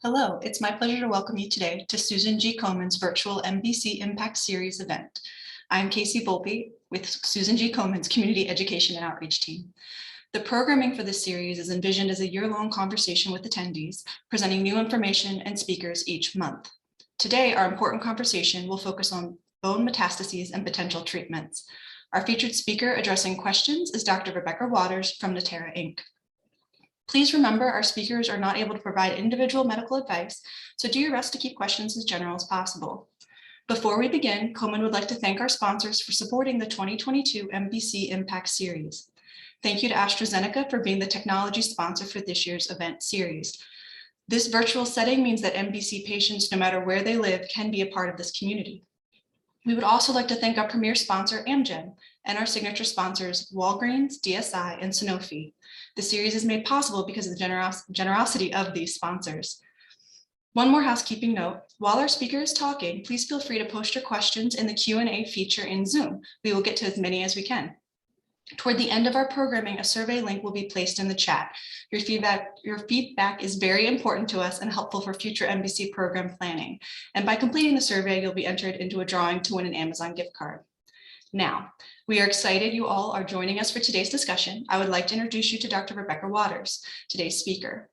Hello, it's my pleasure to welcome you today to Susan G. Komen's virtual MBC Impact Series event. I'm Casey Volpe with Susan G. Komen's Community Education and Outreach team. The programming for this series is envisioned as a year-long conversation with attendees, presenting new information and speakers each month. Today, our important conversation will focus on bone metastases and potential treatments. Our featured speaker addressing questions is Dr. Rebecca Waters from Natera Inc. Please remember our speakers are not able to provide individual medical advice, so do your best to keep questions as general as possible. Before we begin, Komen would like to thank our sponsors for supporting the 2022 MBC Impact Series. Thank you to AstraZeneca for being the technology sponsor for this year's event series. This virtual setting means that MBC patients, no matter where they live, can be a part of this community. We would also like to thank our premier sponsor, Amgen, and our signature sponsors, Walgreens, DSI, and Sanofi. The series is made possible because of the generosity of these sponsors. One more housekeeping note, while our speaker is talking, please feel free to post your questions in the Q&A feature in Zoom. We will get to as many as we can. Toward the end of our programming, a survey link will be placed in the chat. Your feedback is very important to us and helpful for future MBC program planning. And by completing the survey, you'll be entered into a drawing to win an Amazon gift card. Now, we are excited you all are joining us for today's discussion. I would like to introduce you to Dr. Rebecca Waters, today's speaker.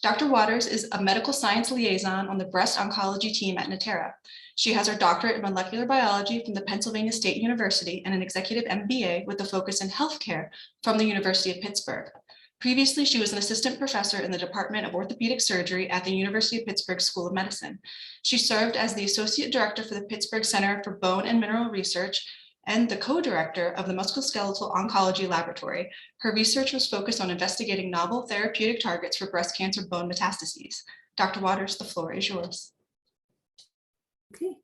Dr. Waters is a medical science liaison on the breast oncology team at Natera. She has her doctorate in molecular biology from the Pennsylvania State University and an executive MBA with a focus in healthcare from the University of Pittsburgh. Previously, she was an assistant professor in the Department of Orthopedic Surgery at the University of Pittsburgh School of Medicine. She served as the associate director for the Pittsburgh Center for Bone and Mineral Research and the co-director of the Musculoskeletal Oncology Laboratory. Her research was focused on investigating novel therapeutic targets for breast cancer bone metastases. Dr. Waters, the floor is yours. Okay,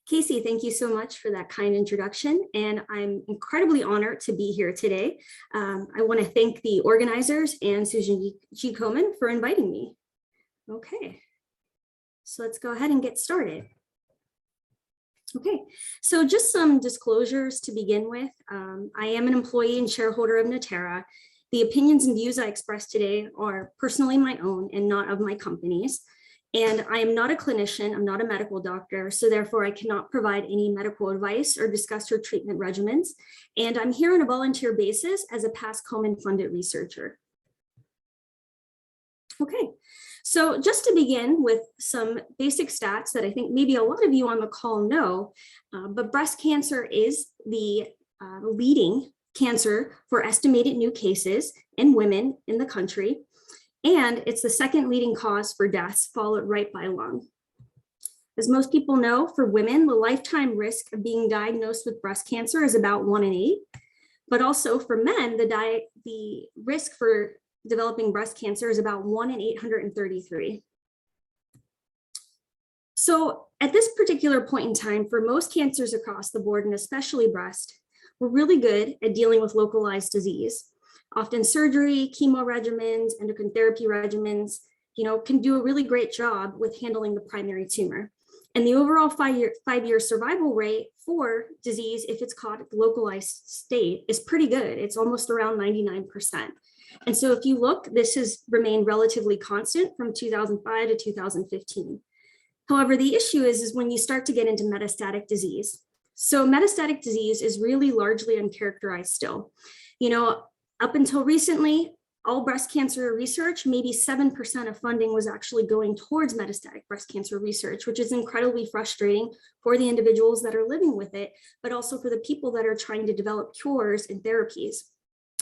Casey, thank you so much for that kind introduction, and I'm incredibly honored to be here today. I want to thank the organizers and Susan G. Komen for inviting me. Okay, so let's go ahead and get started. Okay, so just some disclosures to begin with. I am an employee and shareholder of Natera. The opinions and views I express today are personally my own and not of my company's. And I am not a clinician, I'm not a medical doctor, so therefore I cannot provide any medical advice or discuss your treatment regimens. And I'm here on a volunteer basis as a past Komen funded researcher. Okay. So just to begin with some basic stats that I think maybe a lot of you on the call know, but breast cancer is the leading cancer for estimated new cases in women in the country. And it's the second leading cause for deaths, followed right by lung. As most people know, for women, the lifetime risk of being diagnosed with breast cancer is about 1 in 8. But also for men, the risk for developing breast cancer is about 1 in 833. So at this particular point in time, for most cancers across the board, and especially breast, we're really good at dealing with localized disease. Often surgery, chemo regimens, endocrine therapy regimens, can do a really great job with handling the primary tumor. And the overall five-year survival rate for disease, if it's caught at the localized state, is pretty good. It's almost around 99%. And so if you look, this has remained relatively constant from 2005 to 2015. However, the issue is when you start to get into metastatic disease. So metastatic disease is really largely uncharacterized still. Up until recently, all breast cancer research, maybe 7% of funding was actually going towards metastatic breast cancer research, which is incredibly frustrating for the individuals that are living with it, but also for the people that are trying to develop cures and therapies.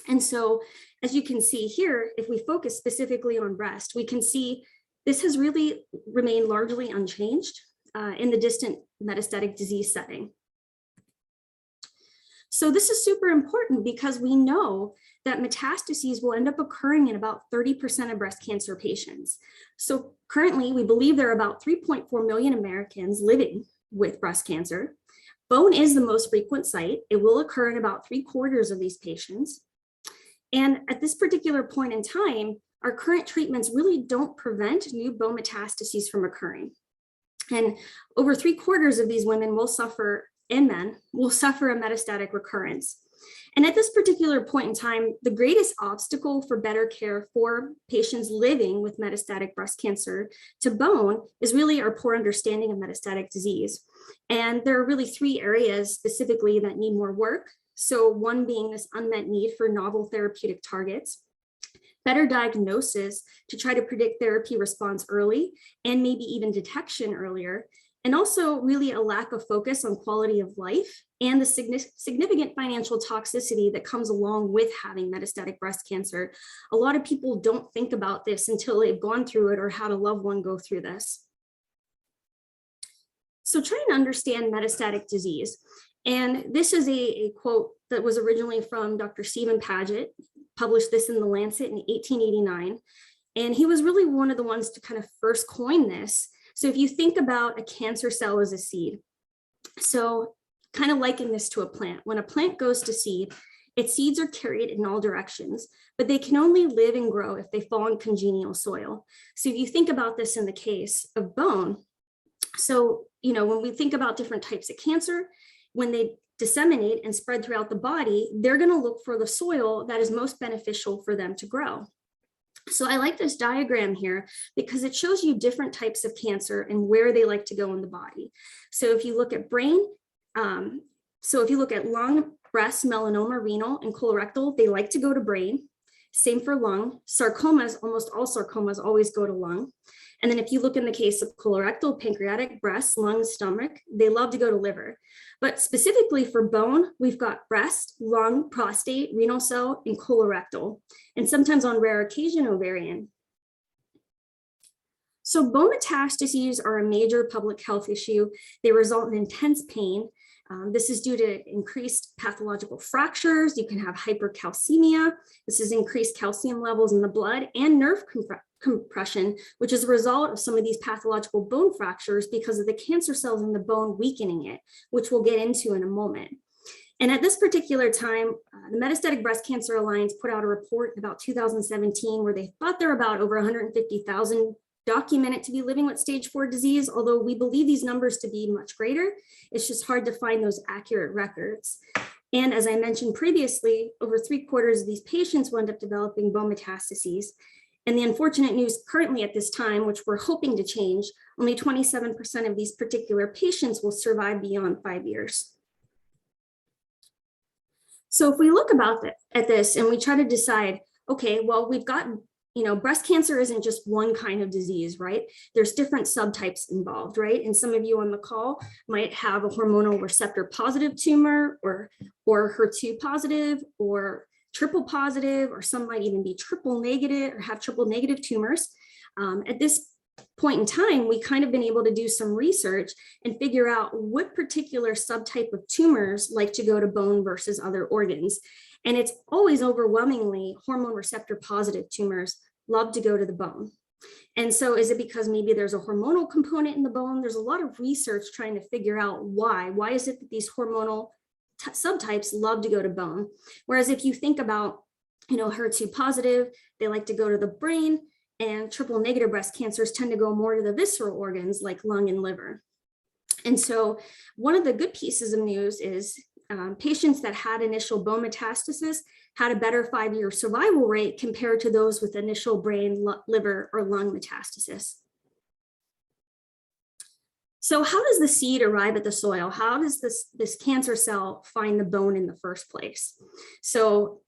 And so, as you can see here, if we focus specifically on breast, we can see this has really remained largely unchanged in the distant metastatic disease setting. So this is super important because we know that metastases will end up occurring in about 30% of breast cancer patients. So currently, we believe there are about 3.4 million Americans living with breast cancer. Bone is the most frequent site. It will occur in about 3/4 of these patients. And at this particular point in time, our current treatments really don't prevent new bone metastases from occurring. And over 3/4 of these women will suffer, and men will suffer a metastatic recurrence. And at this particular point in time, the greatest obstacle for better care for patients living with metastatic breast cancer to bone is really our poor understanding of metastatic disease. And there are really three areas specifically that need more work. So one being this unmet need for novel therapeutic targets, better diagnosis to try to predict therapy response early and maybe even detection earlier, and also really a lack of focus on quality of life and the significant financial toxicity that comes along with having metastatic breast cancer. A lot of people don't think about this until they've gone through it or had a loved one go through this. So trying to understand metastatic disease. And this is a quote that was originally from Dr. Stephen Paget, published this in The Lancet in 1889. And he was really one of the ones to kind of first coin this. So if you think about a cancer cell as a seed, so kind of liken this to a plant. When a plant goes to seed, its seeds are carried in all directions, but they can only live and grow if they fall in congenial soil. So if you think about this in the case of bone, so, when we think about different types of cancer, when they disseminate and spread throughout the body, they're going to look for the soil that is most beneficial for them to grow. So I like this diagram here because it shows you different types of cancer and where they like to go in the body. So if you look at brain, so if you look at lung, breast, melanoma, renal, and colorectal, they like to go to brain. Same for lung. Sarcomas, almost all sarcomas always go to lung. And then if you look in the case of colorectal, pancreatic, breast, lung, stomach, they love to go to liver. But specifically for bone, we've got breast, lung, prostate, renal cell, and colorectal, and sometimes on rare occasion, ovarian. So bone metastases are a major public health issue. They result in intense pain. This is due to increased pathological fractures. You can have hypercalcemia. This is increased calcium levels in the blood and nerve compression, which is a result of some of these pathological bone fractures because of the cancer cells in the bone weakening it, which we'll get into in a moment. And at this particular time, the Metastatic Breast Cancer Alliance put out a report in about 2017 where they thought there were about over 150,000 documented to be living with stage 4 disease, although we believe these numbers to be much greater. It's just hard to find those accurate records. And as I mentioned previously, over 3/4 of these patients will end up developing bone metastases. And the unfortunate news currently at this time, which we're hoping to change, only 27% of these particular patients will survive beyond 5 years. So if we look at this and we try to decide, okay, well, we've got, breast cancer isn't just one kind of disease, right? There's different subtypes involved, right? And some of you on the call might have a hormonal receptor positive tumor or HER2 positive or triple positive, or some might even be triple negative or have triple negative tumors. At this point in time, we kind of been able to do some research and figure out what particular subtype of tumors like to go to bone versus other organs. And it's always overwhelmingly hormone receptor positive tumors love to go to the bone. And so is it because maybe there's a hormonal component in the bone? There's a lot of research trying to figure out why. Why is it that these hormonal subtypes love to go to bone? Whereas if you think about, HER2 positive, they like to go to the brain, and triple negative breast cancers tend to go more to the visceral organs like lung and liver. And so one of the good pieces of news is patients that had initial bone metastasis had a better 5-year survival rate compared to those with initial brain, liver, or lung metastasis. So how does the seed arrive at the soil? How does this cancer cell find the bone in the first place? So,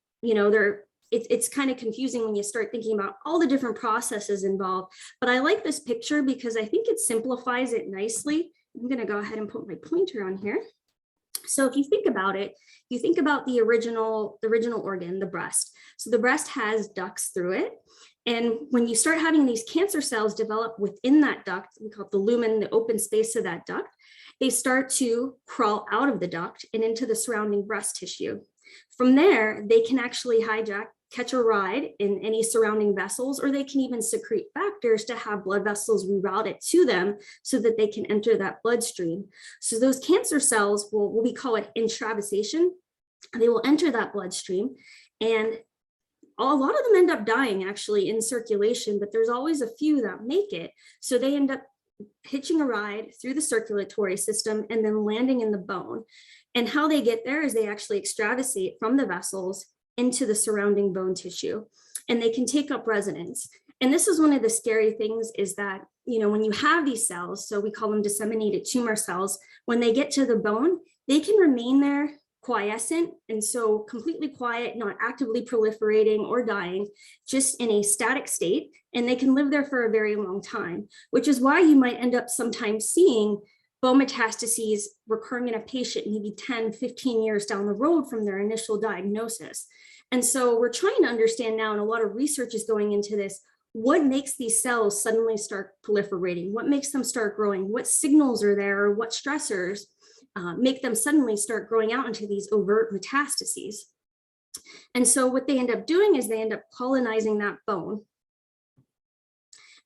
it's kind of confusing when you start thinking about all the different processes involved, but I like this picture because I think it simplifies it nicely. I'm going to go ahead and put my pointer on here. So if you think about it, you think about the original organ, the breast. So the breast has ducts through it. And when you start having these cancer cells develop within that duct, we call it the lumen, the open space of that duct, they start to crawl out of the duct and into the surrounding breast tissue. From there, they can actually catch a ride in any surrounding vessels, or they can even secrete factors to have blood vessels rerouted to them so that they can enter that bloodstream. So those cancer cells we call it intravasation. They will enter that bloodstream, and a lot of them end up dying actually in circulation, but there's always a few that make it. So they end up hitching a ride through the circulatory system and then landing in the bone. And how they get there is they actually extravasate from the vessels into the surrounding bone tissue, and they can take up residence. And this is one of the scary things, is that, when you have these cells, so we call them disseminated tumor cells, when they get to the bone, they can remain there quiescent, and so completely quiet, not actively proliferating or dying, just in a static state, and they can live there for a very long time, which is why you might end up sometimes seeing bone metastases recurring in a patient maybe 10, 15 years down the road from their initial diagnosis. And so we're trying to understand now, and a lot of research is going into this, what makes these cells suddenly start proliferating? What makes them start growing? What signals are there, or what stressors make them suddenly start growing out into these overt metastases? And so what they end up doing is they end up colonizing that bone.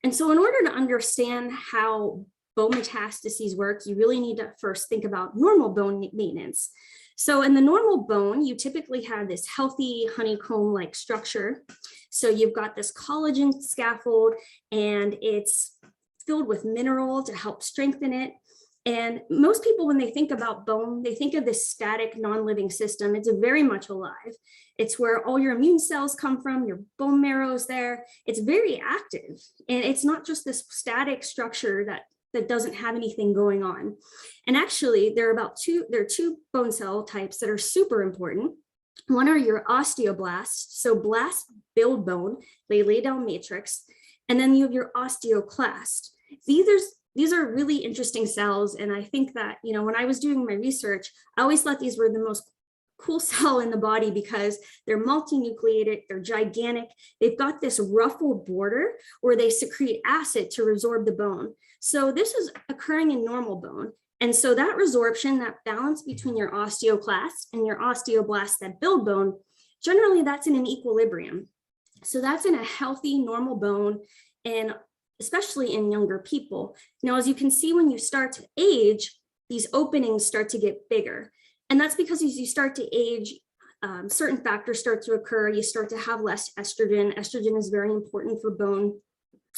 And so in order to understand how bone metastases work, you really need to first think about normal bone maintenance. So in the normal bone, you typically have this healthy honeycomb-like structure. So you've got this collagen scaffold, and it's filled with mineral to help strengthen it. And most people, when they think about bone, they think of this static, non-living system. It's very much alive. It's where all your immune cells come from, your bone marrow is there. It's very active. And it's not just this static structure that doesn't have anything going on. And actually, there are two bone cell types that are super important. One are your osteoblasts. So blasts build bone, they lay down matrix. And then you have your osteoclast. These are really interesting cells. And I think that, when I was doing my research, I always thought these were the most cool cell in the body, because they're multinucleated, they're gigantic. They've got this ruffled border where they secrete acid to resorb the bone. So this is occurring in normal bone. And so that resorption, that balance between your osteoclasts and your osteoblasts that build bone, generally that's in an equilibrium. So that's in a healthy, normal bone, and especially in younger people. Now, as you can see, when you start to age, these openings start to get bigger. And that's because as you start to age, certain factors start to occur. You start to have less estrogen. Estrogen is very important for bone.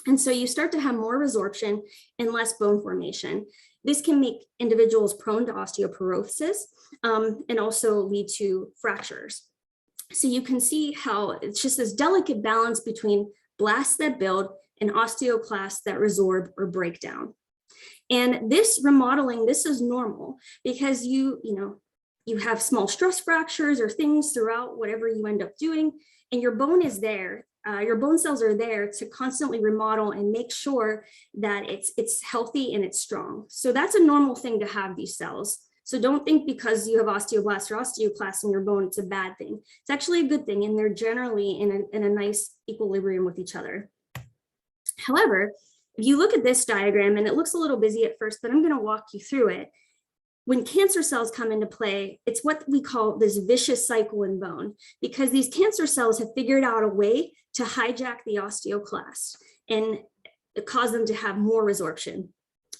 And so you start to have more resorption and less bone formation. This can make individuals prone to osteoporosis and also lead to fractures. So you can see how it's just this delicate balance between blasts that build and osteoclasts that resorb or break down. And this remodeling, this is normal, because you have small stress fractures or things throughout whatever you end up doing, and your bone is there. Your bone cells are there to constantly remodel and make sure that it's healthy and it's strong. So that's a normal thing to have these cells. So don't think because you have osteoblasts or osteoclasts in your bone, it's a bad thing. It's actually a good thing, and they're generally in a nice equilibrium with each other. However, if you look at this diagram, and it looks a little busy at first, but I'm going to walk you through it. When cancer cells come into play, it's what we call this vicious cycle in bone, because these cancer cells have figured out a way to hijack the osteoclast and cause them to have more resorption.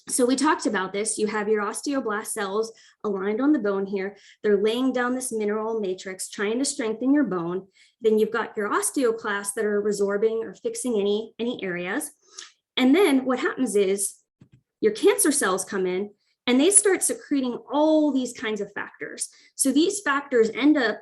So we talked about this. You have your osteoblast cells aligned on the bone here. They're laying down this mineral matrix, trying to strengthen your bone. Then you've got your osteoclasts that are resorbing or fixing any areas. And then what happens is your cancer cells come in, and they start secreting all these kinds of factors. So these factors end up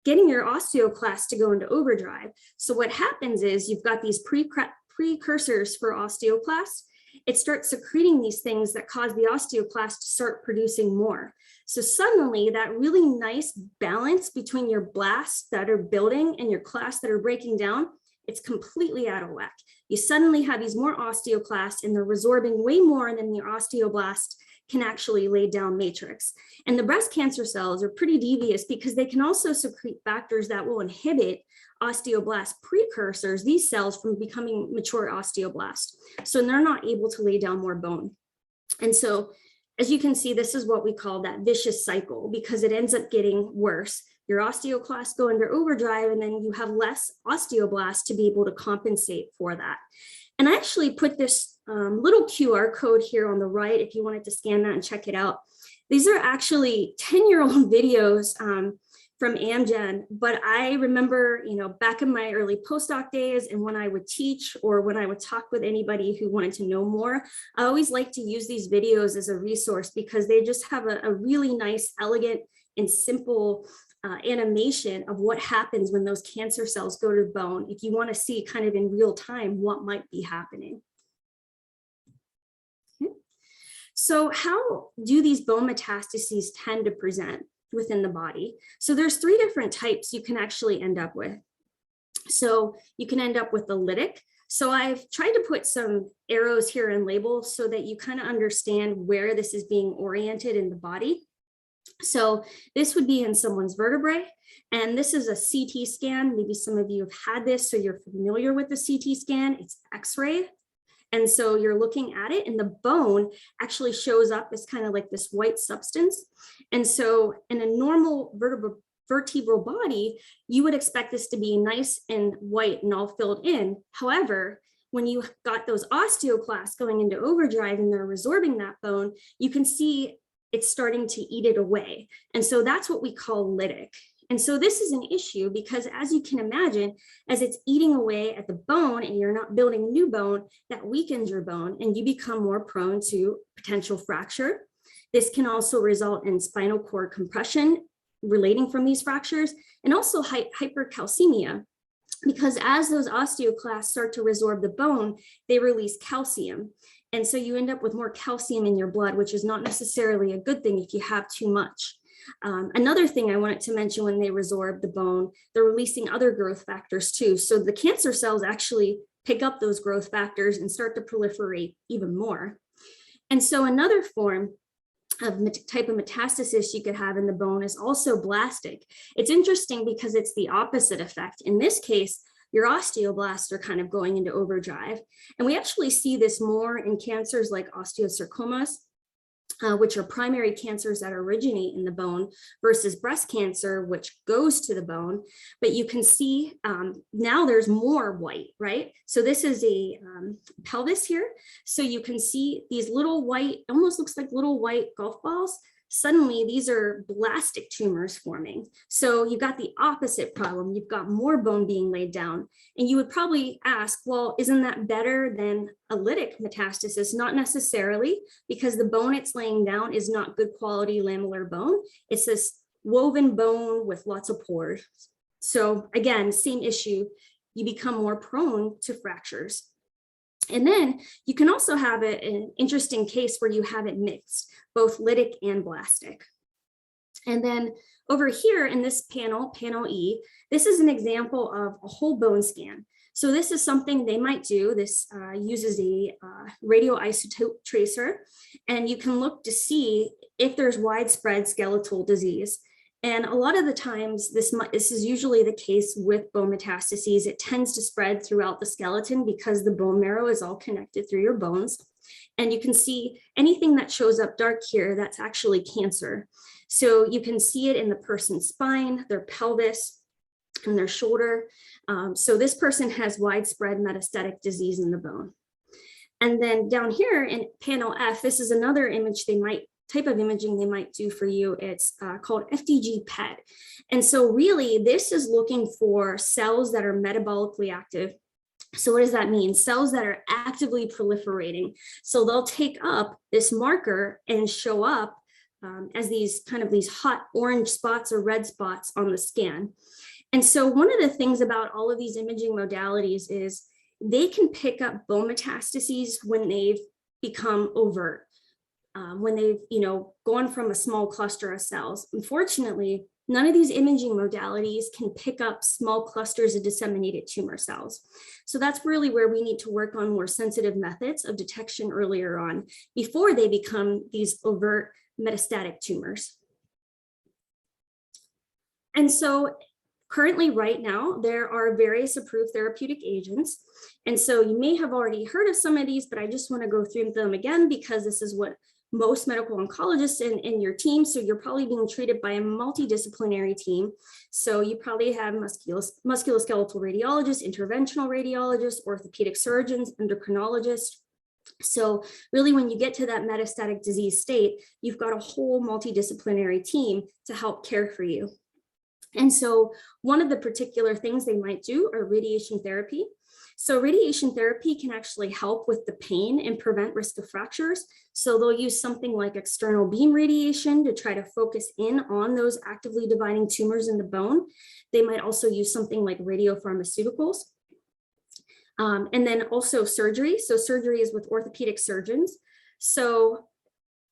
getting your osteoclast to go into overdrive. So what happens is you've got these precursors for osteoclasts. It starts secreting these things that cause the osteoclast to start producing more. So suddenly that really nice balance between your blasts that are building and your clasts that are breaking down, it's completely out of whack. You suddenly have these more osteoclasts, and they're resorbing way more than your osteoblast can actually lay down matrix. And the breast cancer cells are pretty devious, because they can also secrete factors that will inhibit osteoblast precursors, these cells, from becoming mature osteoblasts. So they're not able to lay down more bone. And so, as you can see, this is what we call that vicious cycle, because it ends up getting worse. Your osteoclasts go under overdrive, and then you have less osteoblasts to be able to compensate for that. And I actually put this little QR code here on the right if you wanted to scan that and check it out. These are actually 10-year-old videos from Amgen, but I remember, back in my early postdoc days and when I would teach or when I would talk with anybody who wanted to know more, I always like to use these videos as a resource because they just have a really nice, elegant, and simple animation of what happens when those cancer cells go to the bone, if you want to see kind of in real time what might be happening. Okay. So how do these bone metastases tend to present within the body? So there's 3 different types you can actually end up with. So you can end up with the lytic. So I've tried to put some arrows here and labels so that you kind of understand where this is being oriented in the body. So this would be in someone's vertebrae, and this is a CT scan. Maybe some of you have had this, so you're familiar with the CT scan. It's X-ray. And so you're looking at it and the bone actually shows up as kind of like this white substance. And so in a normal vertebral body, you would expect this to be nice and white and all filled in. However, when you got those osteoclasts going into overdrive and they're resorbing that bone, you can see it's starting to eat it away. And so that's what we call lytic. And so this is an issue because, as you can imagine, as it's eating away at the bone and you're not building new bone, that weakens your bone and you become more prone to potential fracture. This can also result in spinal cord compression relating from these fractures, and also hypercalcemia, because as those osteoclasts start to resorb the bone, they release calcium. And so you end up with more calcium in your blood, which is not necessarily a good thing if you have too much. Another thing I wanted to mention, when they resorb the bone, they're releasing other growth factors too. So the cancer cells actually pick up those growth factors and start to proliferate even more. And so another form of type of metastasis you could have in the bone is also blastic. It's interesting because it's the opposite effect. In this case, your osteoblasts are kind of going into overdrive. And we actually see this more in cancers like osteosarcomas, which are primary cancers that originate in the bone, versus breast cancer, which goes to the bone. But you can see now there's more white, right? So this is a pelvis here. So you can see these little white, almost looks like little white golf balls. Suddenly these are blastic tumors forming. So you've got the opposite problem. You've got more bone being laid down. And you would probably ask, well, isn't that better than a lytic metastasis? Not necessarily, because the bone it's laying down is not good quality lamellar bone. It's this woven bone with lots of pores. So again, same issue, you become more prone to fractures. And then you can also have an interesting case where you have it mixed, both lytic and blastic. And then over here in this panel, panel E, this is an example of a whole bone scan. So this is something they might do. This uses a radioisotope tracer, and you can look to see if there's widespread skeletal disease. And a lot of the times, this is usually the case with bone metastases. It tends to spread throughout the skeleton because the bone marrow is all connected through your bones. And you can see anything that shows up dark here, that's actually cancer. So you can see it in the person's spine, their pelvis, and their shoulder. So this person has widespread metastatic disease in the bone. And then down here in panel F, this is another type of imaging they might do for you. It's called FDG PET. And so really this is looking for cells that are metabolically active. So what does that mean? Cells that are actively proliferating. So they'll take up this marker and show up as these hot orange spots or red spots on the scan. And so one of the things about all of these imaging modalities is they can pick up bone metastases when they've become overt. When they've gone from a small cluster of cells. Unfortunately, none of these imaging modalities can pick up small clusters of disseminated tumor cells. So that's really where we need to work on more sensitive methods of detection earlier on, before they become these overt metastatic tumors. And so currently, right now, there are various approved therapeutic agents. And so you may have already heard of some of these, but I just want to go through them again, because this is what most medical oncologists in your team. So you're probably being treated by a multidisciplinary team. So you probably have musculoskeletal radiologists, interventional radiologists, orthopedic surgeons, endocrinologists. So really, when you get to that metastatic disease state, you've got a whole multidisciplinary team to help care for you. And so one of the particular things they might do are radiation therapy. So radiation therapy can actually help with the pain and prevent risk of fractures. So they'll use something like external beam radiation to try to focus in on those actively dividing tumors in the bone. They might also use something like radiopharmaceuticals. And then also surgery. So surgery is with orthopedic surgeons. So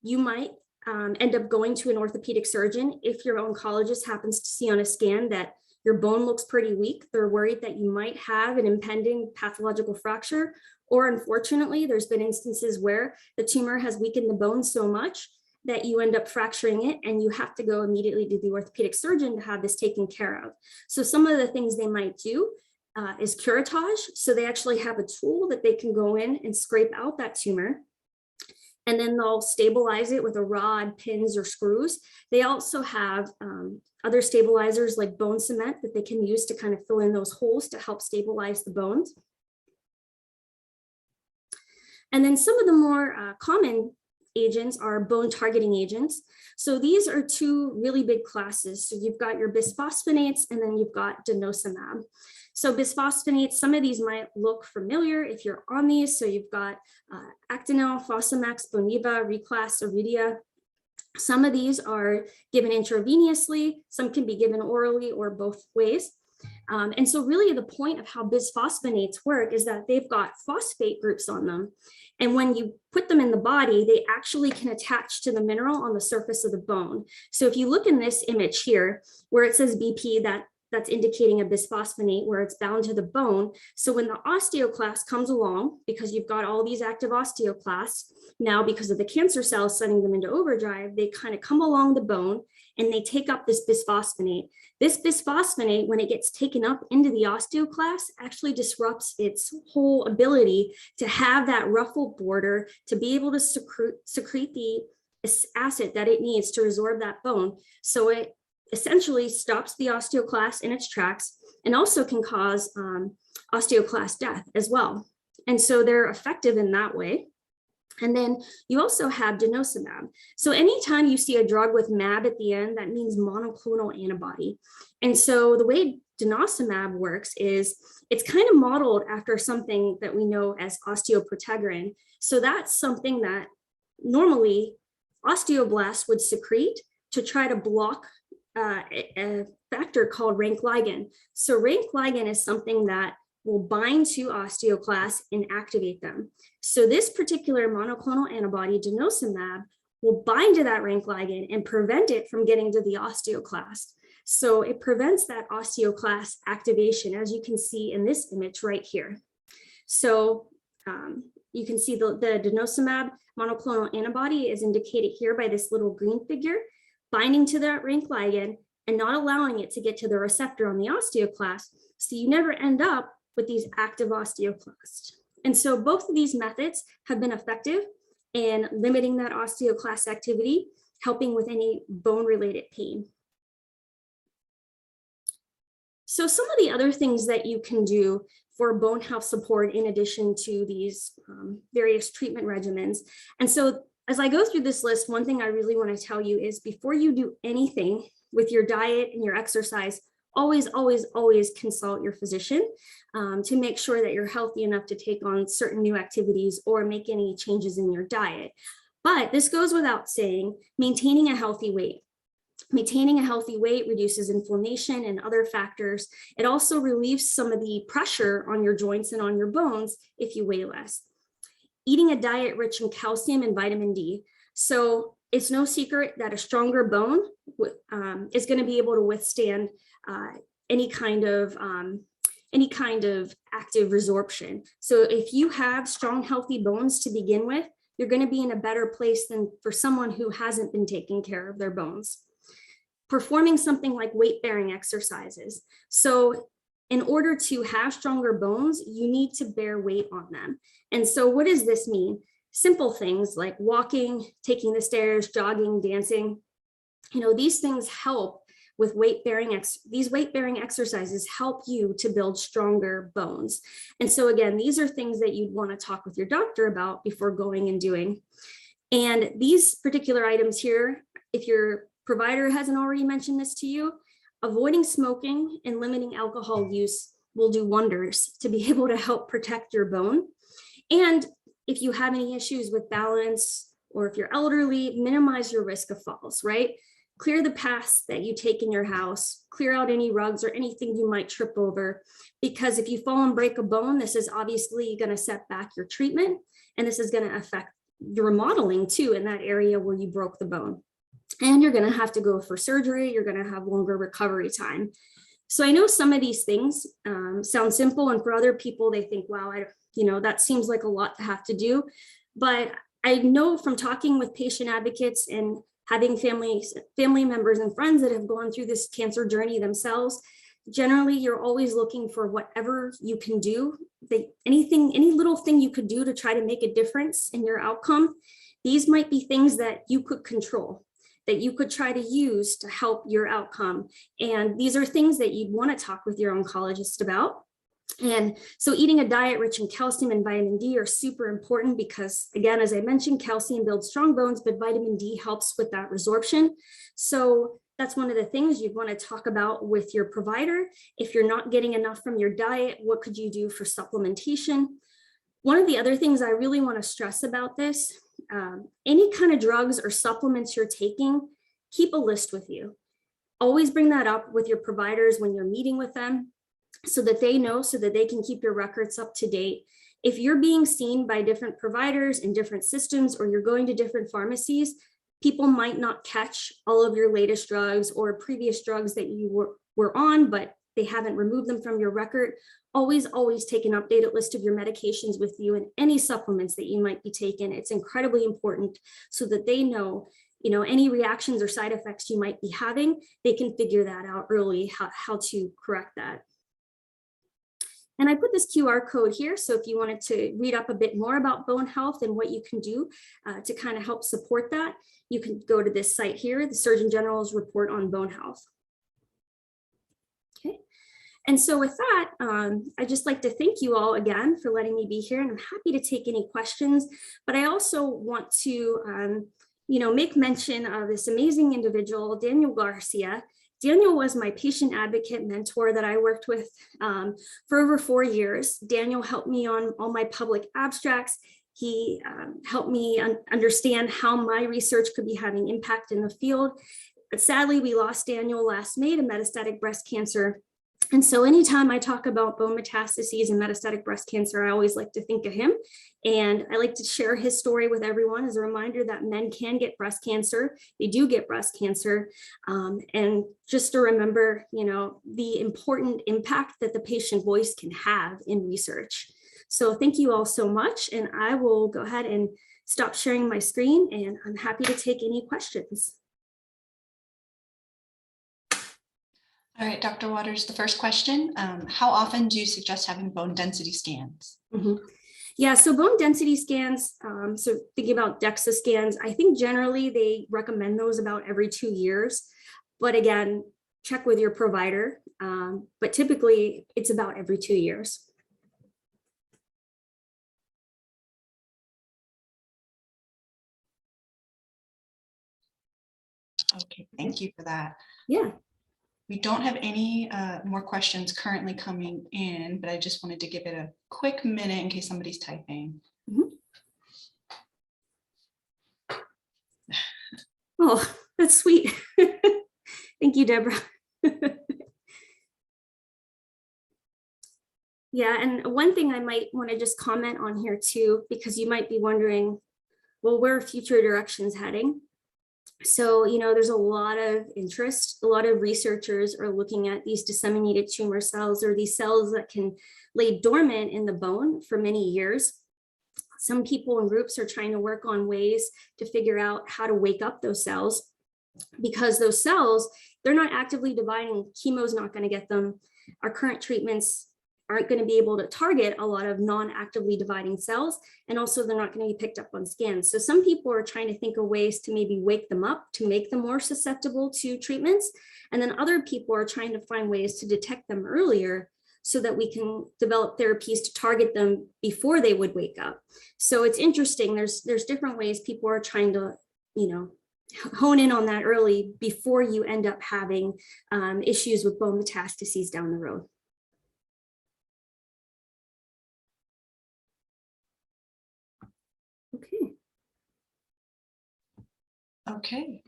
you might end up going to an orthopedic surgeon if your oncologist happens to see on a scan that your bone looks pretty weak. They're worried that you might have an impending pathological fracture, or unfortunately, there's been instances where the tumor has weakened the bone so much that you end up fracturing it and you have to go immediately to the orthopedic surgeon to have this taken care of. So some of the things they might do is curettage. So they actually have a tool that they can go in and scrape out that tumor, and then they'll stabilize it with a rod, pins, or screws. They also have other stabilizers like bone cement that they can use to kind of fill in those holes to help stabilize the bones. And then some of the more common agents are bone targeting agents. So these are two really big classes. So you've got your bisphosphonates, and then you've got denosumab. So bisphosphonates, some of these might look familiar if you're on these. So you've got Actonel, Fosamax, Boniva, Reclass, Iridia. Some of these are given intravenously, some can be given orally or both ways. And so really the point of how bisphosphonates work is that they've got phosphate groups on them. And when you put them in the body, they actually can attach to the mineral on the surface of the bone. So if you look in this image here, where it says BP, that's indicating a bisphosphonate where it's bound to the bone. So when the osteoclast comes along, because you've got all these active osteoclasts, now because of the cancer cells sending them into overdrive, they kind of come along the bone and they take up this bisphosphonate. This bisphosphonate, when it gets taken up into the osteoclast, actually disrupts its whole ability to have that ruffled border, to be able to secrete the acid that it needs to resorb that bone. So it essentially stops the osteoclast in its tracks and also can cause osteoclast death as well. And so they're effective in that way. And then you also have denosumab. So anytime you see a drug with mab at the end, that means monoclonal antibody. And so the way denosumab works is it's kind of modeled after something that we know as osteoprotegerin. So that's something that normally osteoblasts would secrete to try to block a factor called rank ligand. So rank ligand is something that will bind to osteoclasts and activate them. So this particular monoclonal antibody, denosumab, will bind to that rank ligand and prevent it from getting to the osteoclast. So it prevents that osteoclast activation, as you can see in this image right here. So you can see the denosumab monoclonal antibody is indicated here by this little green figure, binding to that rank ligand and not allowing it to get to the receptor on the osteoclast. So you never end up with these active osteoclasts. And so both of these methods have been effective in limiting that osteoclast activity, helping with any bone-related pain. So some of the other things that you can do for bone health support in addition to these various treatment regimens. And so as I go through this list, one thing I really want to tell you is before you do anything with your diet and your exercise, always, always, always consult your physician to make sure that you're healthy enough to take on certain new activities or make any changes in your diet. But this goes without saying, maintaining a healthy weight. Maintaining a healthy weight reduces inflammation and other factors. It also relieves some of the pressure on your joints and on your bones if you weigh less. Eating a diet rich in calcium and vitamin D. So it's no secret that a stronger bone is going to be able to withstand any kind of active resorption. So if you have strong, healthy bones to begin with, you're going to be in a better place than for someone who hasn't been taking care of their bones. Performing something like weight-bearing exercises. So in order to have stronger bones, you need to bear weight on them. And so what does this mean? Simple things like walking, taking the stairs, jogging, dancing. These things help with weight-bearing. These weight-bearing exercises help you to build stronger bones. And so again, these are things that you'd want to talk with your doctor about before going and doing. And these particular items here, if your provider hasn't already mentioned this to you, avoiding smoking and limiting alcohol use will do wonders to be able to help protect your bone. And if you have any issues with balance, or if you're elderly, minimize your risk of falls, right? Clear the paths that you take in your house, clear out any rugs or anything you might trip over, because if you fall and break a bone, this is obviously going to set back your treatment, and this is going to affect your remodeling too in that area where you broke the bone. And you're going to have to go for surgery, you're going to have longer recovery time. So I know some of these things sound simple, and for other people, they think, wow, that seems like a lot to have to do. But I know from talking with patient advocates and having family members and friends that have gone through this cancer journey themselves, generally you're always looking for whatever you can do, any little thing you could do to try to make a difference in your outcome. These might be things that you could control, that you could try to use to help your outcome. And these are things that you'd want to talk with your oncologist about. And so eating a diet rich in calcium and vitamin D are super important because, again, as I mentioned, calcium builds strong bones, but vitamin D helps with that resorption. So that's one of the things you'd want to talk about with your provider. If you're not getting enough from your diet, what could you do for supplementation? One of the other things I really want to stress about this, any kind of drugs or supplements you're taking, keep a list with you. Always bring that up with your providers when you're meeting with them, so that they know, so that they can keep your records up to date. If you're being seen by different providers in different systems, or you're going to different pharmacies, people might not catch all of your latest drugs or previous drugs that you were on, but they haven't removed them from your record. Always take an updated list of your medications with you and any supplements that you might be taking. It's incredibly important so that they know, any reactions or side effects you might be having, they can figure that out early, how to correct that. And I put this QR code here, so if you wanted to read up a bit more about bone health and what you can do to kind of help support that, you can go to this site here, the Surgeon General's report on bone health. Okay, and so with that, I'd just like to thank you all again for letting me be here, and I'm happy to take any questions. But I also want to, make mention of this amazing individual, Daniel Garcia. Daniel was my patient advocate mentor that I worked with for over 4 years. Daniel helped me on all my public abstracts. He helped me understand how my research could be having impact in the field. But sadly, we lost Daniel last May to metastatic breast cancer. And so anytime I talk about bone metastases and metastatic breast cancer, I always like to think of him. And I like to share his story with everyone as a reminder that men can get breast cancer. They do get breast cancer. And just to remember, the important impact that the patient voice can have in research. So thank you all so much. And I will go ahead and stop sharing my screen, and I'm happy to take any questions. All right, Dr. Waters, the first question, how often do you suggest having bone density scans? Yeah, so bone density scans, so thinking about DEXA scans, I think generally they recommend those about every 2 years. But again, check with your provider, but typically it's about every 2 years. Okay, thank you for that. Yeah. We don't have any more questions currently coming in, but I just wanted to give it a quick minute in case somebody's typing. Oh, that's sweet. Thank you, Deborah. Yeah, and one thing I might want to just comment on here too, because you might be wondering, well, where are future directions heading? So, there's a lot of interest. A lot of researchers are looking at these disseminated tumor cells, or these cells that can lay dormant in the bone for many years. Some people and groups are trying to work on ways to figure out how to wake up those cells, because those cells, they're not actively dividing. Chemo is not going to get them. Our current treatments aren't going to be able to target a lot of non-actively dividing cells, and also they're not going to be picked up on scans. So some people are trying to think of ways to maybe wake them up to make them more susceptible to treatments, and then other people are trying to find ways to detect them earlier so that we can develop therapies to target them before they would wake up. So it's interesting. There's different ways people are trying to, hone in on that early before you end up having issues with bone metastases down the road. Okay. Okay.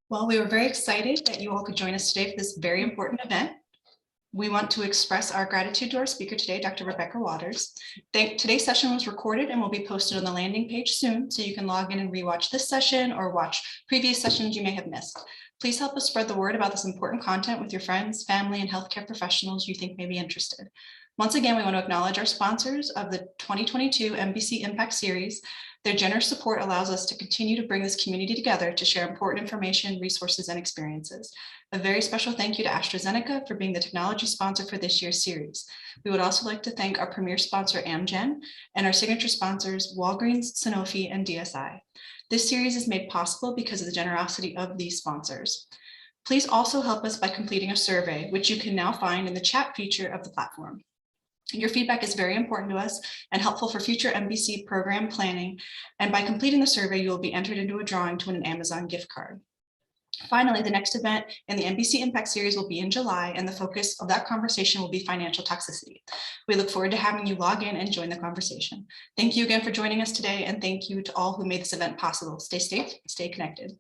Well, we were very excited that you all could join us today for this very important event. We want to express our gratitude to our speaker today, Dr. Rebecca Waters. Today's session was recorded and will be posted on the landing page soon, so you can log in and rewatch this session or watch previous sessions you may have missed. Please help us spread the word about this important content with your friends, family, and healthcare professionals you think may be interested. Once again, we want to acknowledge our sponsors of the 2022 MBC Impact Series. Their generous support allows us to continue to bring this community together to share important information, resources, and experiences. A very special thank you to AstraZeneca for being the technology sponsor for this year's series. We would also like to thank our premier sponsor, Amgen, and our signature sponsors, Walgreens, Sanofi, and DSI. This series is made possible because of the generosity of these sponsors. Please also help us by completing a survey, which you can now find in the chat feature of the platform. Your feedback is very important to us and helpful for future MBC program planning. And by completing the survey, you will be entered into a drawing to win an Amazon gift card. Finally, the next event in the MBC Impact Series will be in July, and the focus of that conversation will be financial toxicity. We look forward to having you log in and join the conversation. Thank you again for joining us today, and thank you to all who made this event possible. Stay safe, stay connected.